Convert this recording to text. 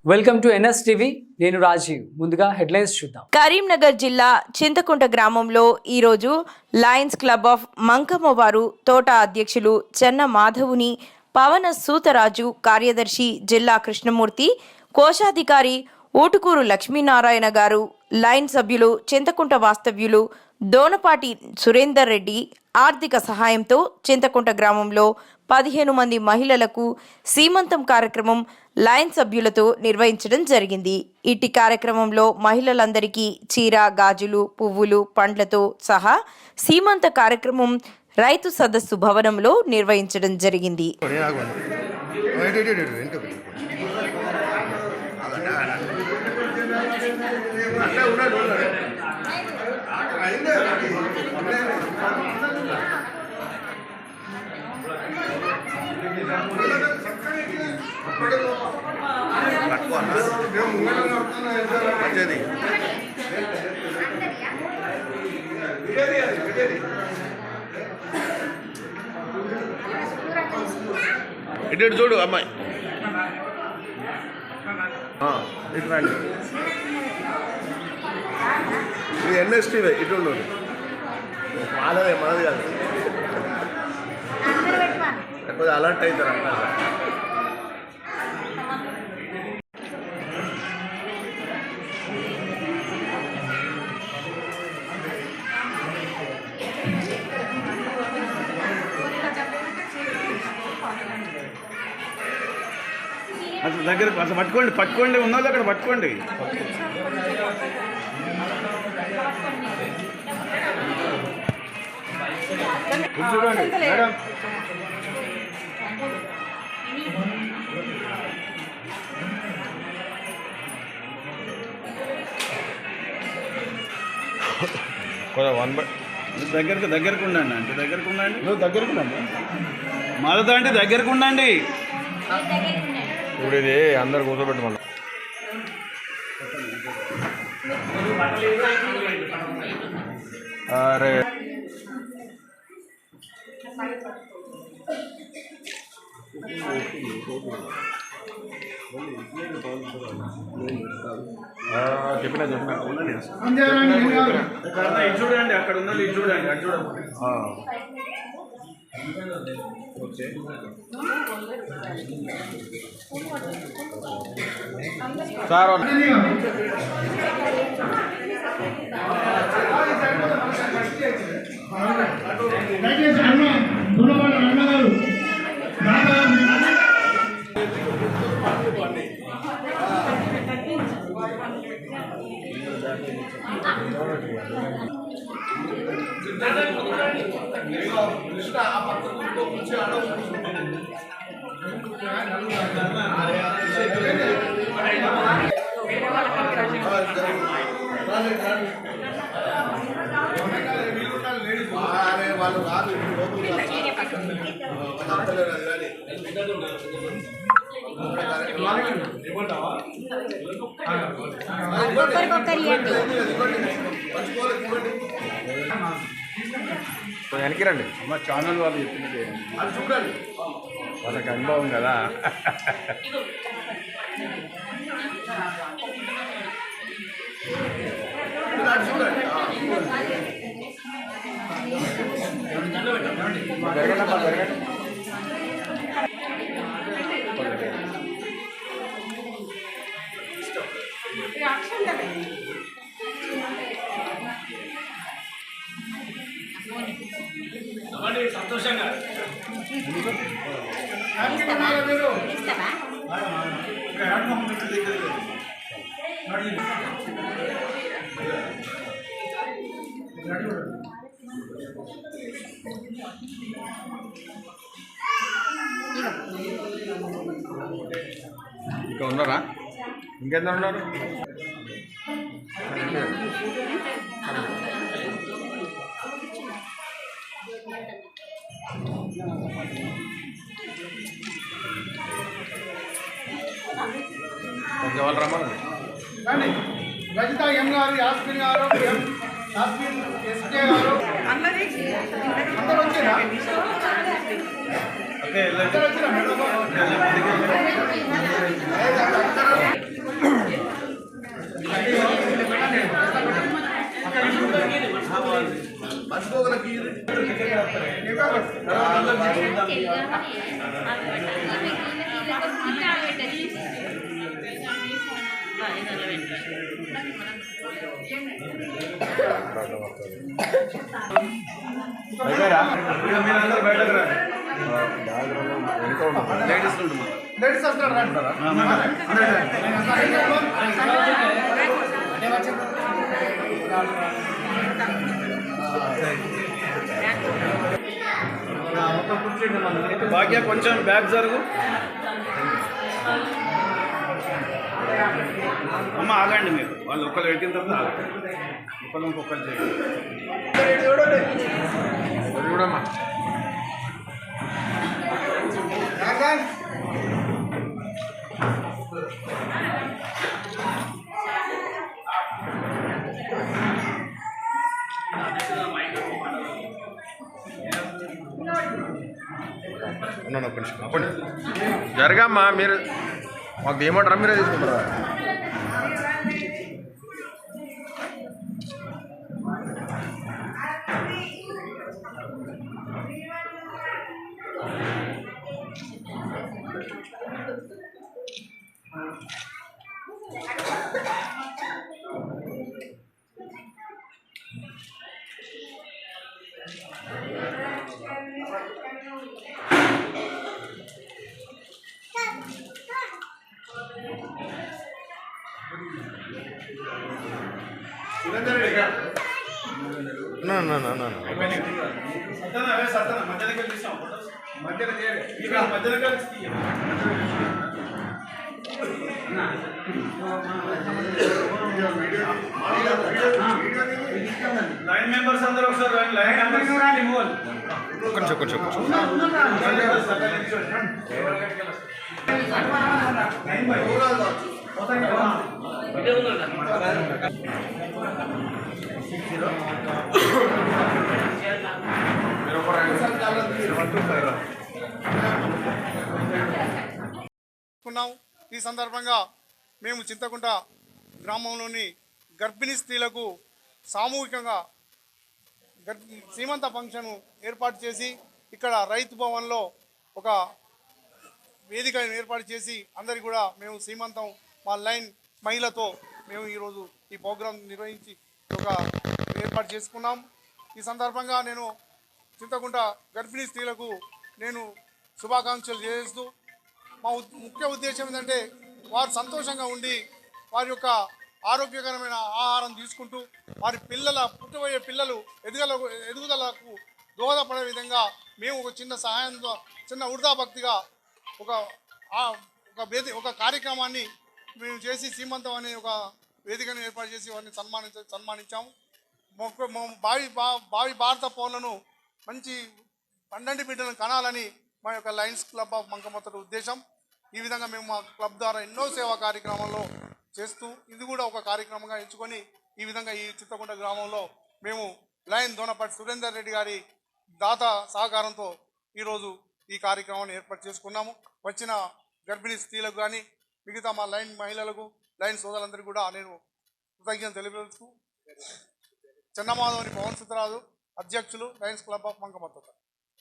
Welcome to NS TV. నేను రాజీవ్. ముందుగా headlines చూద్దాం. కరీంనగర్ జిల్లా చింతకుంట గ్రామంలో ఈరోజు లయన్స్ క్లబ్ ఆఫ్ మంకమ్మ వారు తోట అధ్యక్షులు చెన్న మాధవుని, పవన సూతరాజు, కార్యదర్శి జిల్లా కృష్ణమూర్తి, కోశాధికారి ఊటుకూరు లక్ష్మీనారాయణ గారు, లైన్ సభ్యులు చింతకుంట వాస్తవ్యులు దోనపాటి సురేందర్ రెడ్డి ఆర్థిక సహాయంతో చింతకుంట గ్రామంలో 15 మంది మహిళలకు సీమంతం కార్యక్రమం లయన్ సభ్యులతో నిర్వహించడం జరిగింది. ఇట్టి కార్యక్రమంలో మహిళలందరికీ చీర, గాజులు, పువ్వులు, పండ్లతో సహా సీమంత కార్యక్రమం రైతు సదస్సు భవనంలో నిర్వహించడం జరిగింది. ఇటు చూడు అమ్మాయి, ఇటు రండి. ఇది ఎన్ఎస్టీవే, ఇటు ఉండదు, మాదదే, మనది కాదు. కొద్దిగా అలర్ట్ అవుతారు అన్న. అసలు దగ్గర అసలు పట్టుకోండి ఉన్నది అక్కడ పట్టుకోండి. చూడండి మేడం, దగ్గరకు ఉండండి, అంటే దగ్గరకు ఉండండి, నువ్వు దగ్గరకు ఉండండి, మాదతో అంటే దగ్గరకు ఉండండి. ఇప్పుడు ఇది అందరు కూర్చోబెట్టి మళ్ళీ అరే చెప్పినా ఇది చూడండి, అక్కడ ఉన్నది ఇది చూడండి, అటు చూడండి. ఓకే, సార్ వాళ్ళు కాదు, వెనక్కి రండి. అమ్మ ఛానల్ వాళ్ళు చెప్పింది అది చూడండి, వాళ్ళకి అనుభవం కదా. సంతోషంగా ఇంకా ఉన్నారా? ఇంకెందరు ఉన్నారు? కొంచెం వాళ్ళు రమ్మని రజిత ఎం గారు, యాస్మిన్ గారు, యాస్మిన్ ఎస్కే గారు అందరూ వచ్చారా? ఓకే, వచ్చిరా మేడం. మీరందరూ బయటకు రండి. లేడీస్ వస్తారు భాగ్య కొంచెం బ్యాక్ జరుగు. అమ్మ ఆగండి, మీరు వాళ్ళు ఒక్కరు పెట్టిన తర్వాత ఆగండి. ఒకళ్ళు ఇంకొకరు చేయండి. చూడమ్మా అప్పండి జరగమ్మా. మీరు మాకు ఏమంటారా, మీరే తీసుకుంటారా? లైన్ మెంబర్స్ అందరూ ఒకసారి లైన్ కొంచెం ఈ సందర్భంగా మేము చింతకుంట గ్రామంలోని గర్భిణీ స్త్రీలకు సామూహికంగా సీమంత ఫంక్షన్ ఏర్పాటు చేసి ఇక్కడ రైతు భవన్లో ఒక వేదిక ఏర్పాటు చేసి అందరికీ కూడా మేము సీమంతం మా లైన్ మహిళతో మేము ఈరోజు ఈ ప్రోగ్రాం నిర్వహించి ఒక ఏర్పాటు చేసుకున్నాం. ఈ సందర్భంగా నేను చింతకుంట గర్భిణీ స్త్రీలకు నేను శుభాకాంక్షలు చేస్తూ మా ముఖ్య ఉద్దేశం ఏంటంటే వారు సంతోషంగా ఉండి వారి యొక్క ఆరోగ్యకరమైన ఆహారం తీసుకుంటూ వారి పుట్టబోయే పిల్లలు ఎదుగుదలకు దోహదపడే విధంగా మేము ఒక చిన్న సహాయంతో చిన్న వృధా భక్తిగా ఒక కార్యక్రమాన్ని మేము చేసి సీమంతం అనే ఒక వేదికను ఏర్పాటు చేసి వారిని సన్మానించాము. భావి భారత పౌరులను మంచి పండంటి బిడ్డలను కనాలని మా యొక్క లయన్స్ క్లబ్ ఆఫ్ మంకమత్తడి ఉద్దేశం. ఈ విధంగా మేము మా క్లబ్ ద్వారా ఎన్నో సేవా కార్యక్రమాల్లో చేస్తూ ఇది కూడా ఒక కార్యక్రమంగా ఎంచుకొని ఈ విధంగా ఈ చింతకుంట గ్రామంలో మేము లయన్ దోనపాటి సురేందర్ రెడ్డి గారి దాత సహకారంతో ఈరోజు ఈ కార్యక్రమాన్ని ఏర్పాటు చేసుకున్నాము. వచ్చిన గర్భిణీ స్త్రీలకు కానీ మిగతా మా లైన్ మహిళలకు లైన్ సోదరులందరికీ కూడా నేను కృతజ్ఞతలు తెలియజేస్తూ చెన్నమాధవని పవన్ సుతరాజు, అధ్యక్షులు లయన్స్ క్లబ్ ఆఫ్ మంకమత్తడి.